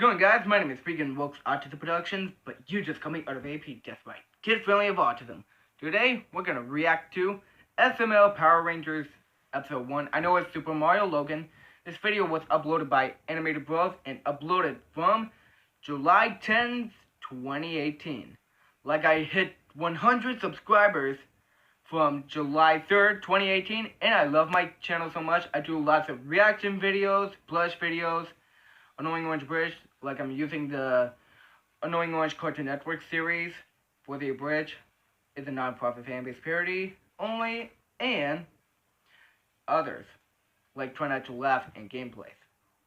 it going, guys? My name is Regan Wilks, Autism Productions, but you just call me out of AP, just right. Kids Friendly of Autism. Today, we're gonna react to SML Power Rangers Episode 1. I know it's Super Mario Logan. This video was uploaded by Animated Bros and uploaded from July 10th, 2018. Like I hit 100 subscribers from July 3rd, 2018, and I love my channel so much. I do lots of reaction videos, plush videos, Annoying Orange Bridge, like I'm using the Annoying Orange Cartoon Network series for the Bridge. It's a non-profit fan-based parody only, and others, like Try Not to Laugh and gameplays.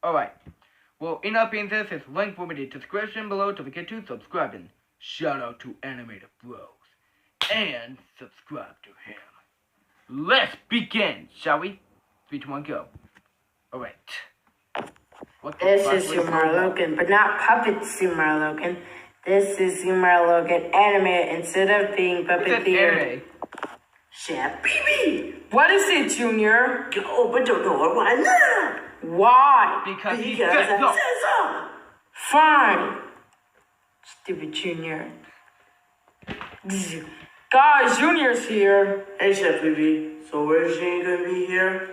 Alright, well, enough being this, it's linked in the description below to forget to subscribe, and shout out to Animated Bros, and subscribe to him. Let's begin, shall we? 3, 2, 1, go. Alright. This is Super Logan, but not puppet Super Logan. This is Super Logan animated instead of being puppeteer. Chef BB! What is it, Junior? Open the door, why not? Why? Because he said so. Fine. Stupid Junior. Guys, Junior's here. Hey, Chef BB. So where's Shane gonna be here?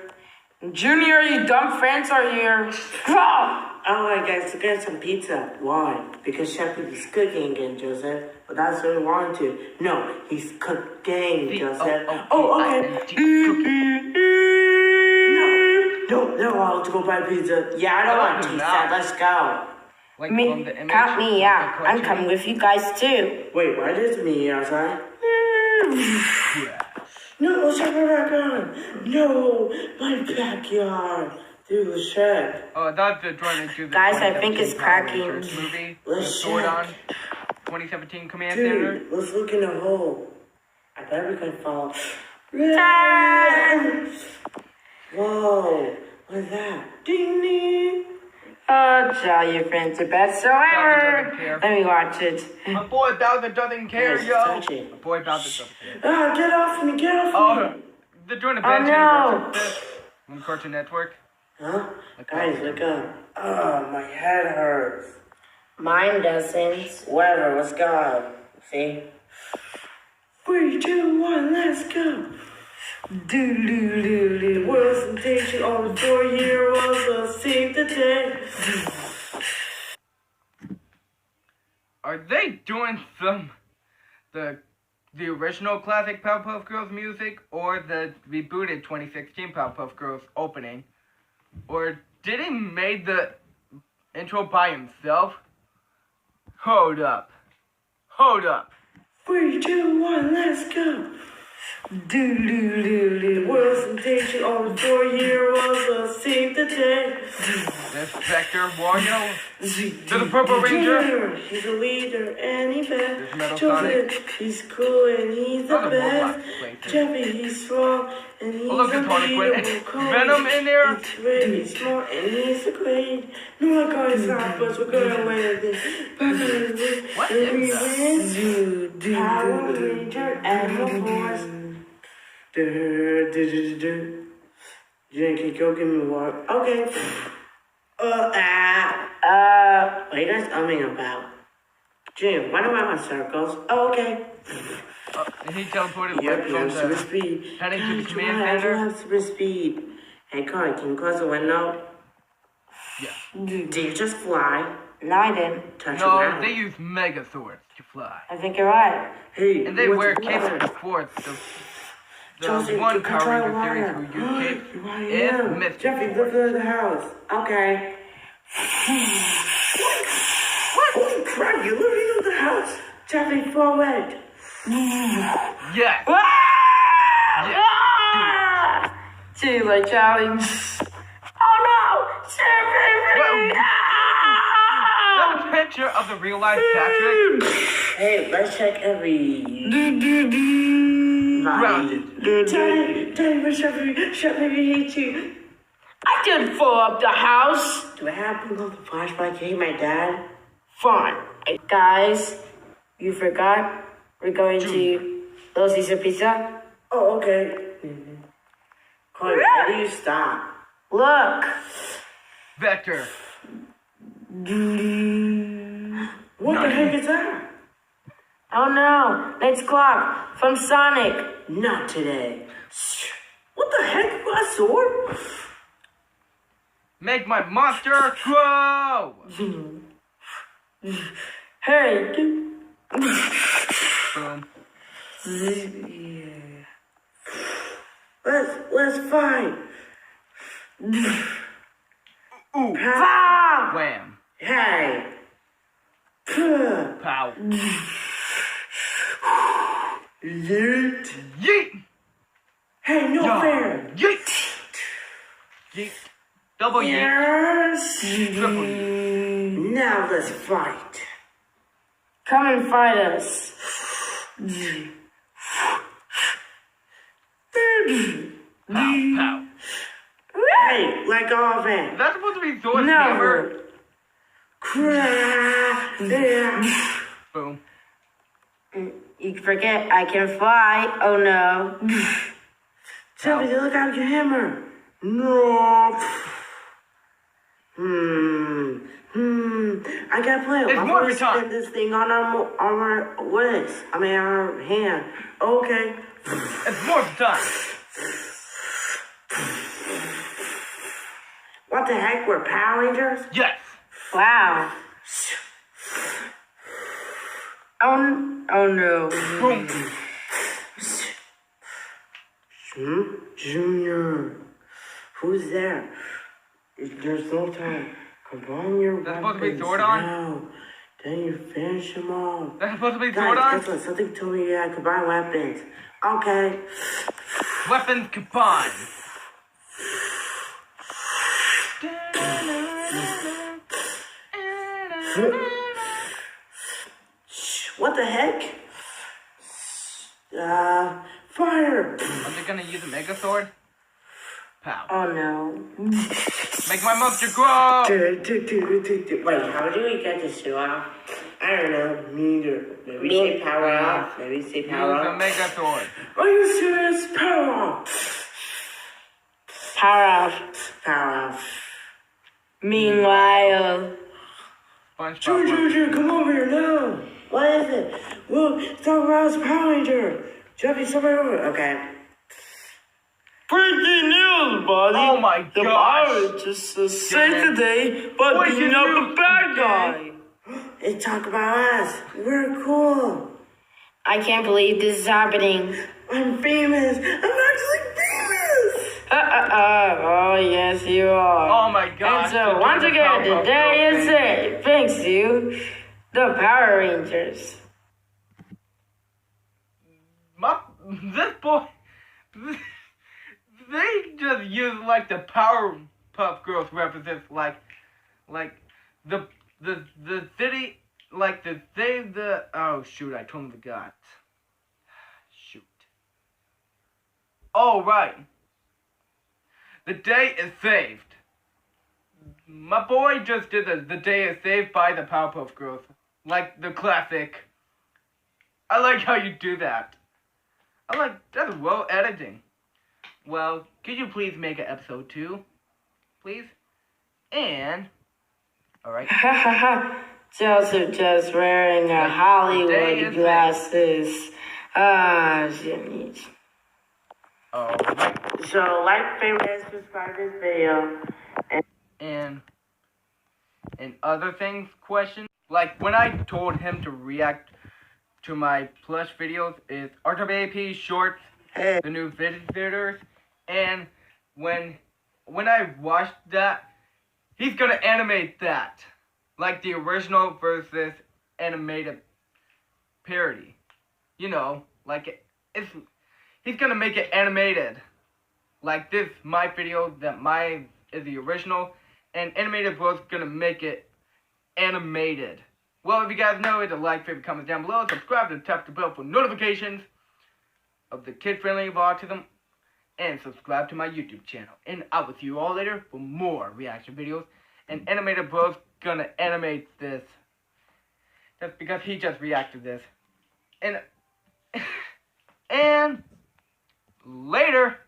Junior, you dumb friends are here. Alright guys, to get some pizza. Why? Because Chef BB's cooking again, Joseph. But that's what we wanted to. No, he's cooking, Joseph. Okay. No, I want to go buy pizza. Yeah, I don't want pizza. Let's go. Like Count me out. I'm coming with you guys too. Wait, why is me outside? Yeah. No, shut my back on. No, my backyard. Dude, Chef. Oh, I thought they're trying to do the Guys, I think it's cracking. Movie. Let's Sword check. on 2017 Command Center. Dude, let's look in the hole. I bet we can fall. Whoa, what's that? Ding ding. Oh, tell your friends the best so ever. Let me watch it. My boy Bowser doesn't care, Yes, yo. touch it. My boy Bowser doesn't care. Ah, get off me, get off Oh, me. they're doing a Oh, bad no. on Cartoon Network. Huh? Like Guys, look up. Oh, my head hurts. Mine doesn't. Whatever, let's go. See? 3, 2, 1, let's go. The world's temptation on the 4-year was a save the day. Are they doing the original classic Powerpuff Girls music, or the rebooted 2016 Powerpuff Girls opening? Or did he make the intro by himself? Hold up. 3, 2, 1, let's go. The world's temptation on the 4-year was a save the day. Inspector Wario. To the Purple Ranger. He's a leader and he There's Metal best. Sonic. Joseph, he's cool and he's the best. Jeffy, he's strong and he's look at Harley Quinn. unbeatable. Venom in there. He's really smart and he's a great. No, I got his but we're gonna win this. What And we is win. Power Ranger Animal Force. You can go give me water. Okay. What are you guys umming about? Jim, why do I want circles? Oh, okay. And he teleported Yep, from you have super the speed. heading to the I command do center. have super speed. Hey, Carl, can you close the window? Yeah. Do you just fly? No, I didn't. Touch No, around. they use Mega Swords to fly. I think you're right. Hey, And they what's wear the capes matter? before the Josie, one you Power control Ranger series water. who use capes Right is now. Mystic Jeffy, Force. look at the house. Okay. Holy crap, you're living in the house. Jeffy, forward. Yes. Taylor challenge. Oh no! Well, that was a picture of the real life Patrick. Hey, let's check every... Grounded. Daddy, where's Jeffy hates you. I didn't blow up the house. Do I have to pull up the flashlight to hate my dad? Fine. Guys, you forgot we're going to Little Caesar Pizza. Oh, okay. Chloe, why do you stop? Look. Vector. What the heck is that? Oh no, next clock from Sonic. Not today. What the heck? What a sword? Make my monster grow! Hey. Boom. Let's fight. Ooh. Ah! Wham. Hey. Pow. Yeet. Yeet! Hey, no Yeah. fair. Yeet! Yeet. Double yeet. Yes. Triple yeet. Now let's fight. Come and fight us. Pow, pow. Hey, let go of it. Is that supposed to be Thor's No. hammer? Yeah. Boom. You forget I can fly. Oh no. Tell me to look out your hammer. No. I gotta play. It's I'm more gonna time. stick this thing on our legs. I mean, our hand. Okay. It's more time. What the heck? We're Power Rangers? Yes. Wow. Oh no. Boom. Junior. Who's there? There's no time. Combine your That's supposed to be weapons Zordon? now. Then you finish them all. That's supposed to be Guys, Zordon? guess what? Something told me I combine weapons. Okay. Weapons combined. What the heck? Fire! Are they gonna use a Mega Sword? Pow. Oh no. Make my monster grow! Wait, how do we get this show off? I don't know, neither. Maybe say power off, maybe say power Use a off. Mega Sword. Are you serious? Power off! Power off. Power off. Meanwhile. SpongeBob. Junior, come over here now! What is it? Look, it's talking about his Power Ranger! Jumping somewhere over. Okay. Breaking news, buddy. Oh my The gosh. Power Rangers is safe today, but Breaking beating up news, the bad okay. guy. They talk about us. We're cool. I can't believe this is happening. I'm famous. I'm actually famous. Oh, yes, you are. Oh my gosh. And so, once again, today is safe, thanks to the Power Rangers. This boy, they just use like the Powerpuff Girls references, like the city, like the save the. Oh shoot! I totally forgot. Shoot. Oh right. The day is saved. My boy just did the day is saved by the Powerpuff Girls, like the classic. I like how you do that. I like, that's well editing. Well, could you please make an episode 2? Please? And, alright. Joseph just wearing a Today Hollywood is glasses. Jimmy. Alright. So, like, favorite, subscribe to this video. And other things, questions? Like, when I told him to react to my plush videos is RWAP shorts, the new visitors, and when I watched that, he's gonna animate that, like the original versus animated parody. You know, like he's gonna make it animated, like this my video that mine is the original, and animated bro's gonna make it animated. Well, if you guys know it, a like, favorite, comment down below, subscribe and tap the bell for notifications of the kid-friendly of autism, and subscribe to my YouTube channel. And I will see you all later for more reaction videos. And Animated Bro's gonna animate this. That's because he just reacted this. And later.